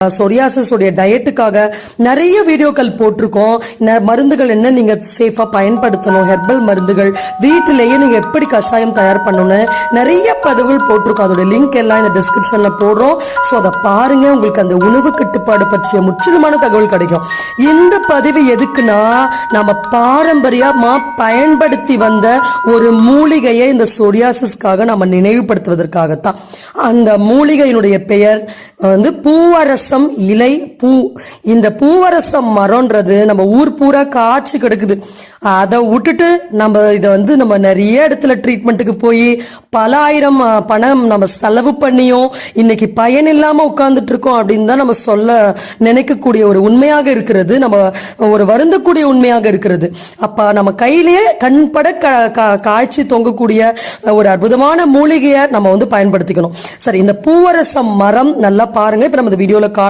Psoriasis உடைய டயட்டுக்காக நிறைய வீடியோக்கள் போட்டிருக்கோம். மருந்துகள் என்ன நீங்க சேஃபா பயன்படுத்தணும், ஹெர்பல் மருந்துகள் வீட்டிலேயே நீங்க எப்படி கஷாயம் தயார் பண்ணணும், நிறைய பதிவுகள் போட்டிருக்கோம். அதோட லிங்க் எல்லாம் இந்த டிஸ்கிரிப்ஷன்ல போடுறோம். ஸோ அதை பாருங்க, உங்களுக்கு அந்த உணவு கட்டுப்பாடு பற்றிய முற்றிலுமான தகவல் கிடைக்கும். இந்த பதிவு எதுக்குன்னா, நம்ம பாரம்பரியமா பயன்படுத்தி வந்த ஒரு மூலிகையை இந்த சொரியாசிஸ்க்காக நம்ம நினைவுபடுத்துவதற்காகத்தான். அந்த மூலிகையினுடைய பெயர் பூவரசம் இலை பூ. இந்த பூவரசம் மரம்ன்றது நம்ம ஊர் பூரா காய்ச்சி கிடக்குது. அதை விட்டுட்டு நம்ம இதை நம்ம நிறைய இடத்துல ட்ரீட்மெண்ட்டுக்கு போய் பல ஆயிரம் பணம் நம்ம செலவு பண்ணியும் இன்னைக்கு பயன் இல்லாம உட்கார்ந்துட்டு இருக்கோம் அப்படின்னு தான் நம்ம சொல்ல நினைக்கக்கூடிய ஒரு உண்மையாக இருக்கிறது, நம்ம ஒரு வருந்தக்கூடிய உண்மையாக இருக்கிறது. அப்ப நம்ம கையிலேயே கண்பட காய்ச்சி தொங்கக்கூடிய ஒரு அற்புதமான மூலிகையை நம்ம பயன்படுத்திக்கணும். சரி, இந்த பூவரசம் மரம் நல்லா பாருங்க. இப்ப நம்ம இந்த வீடியோல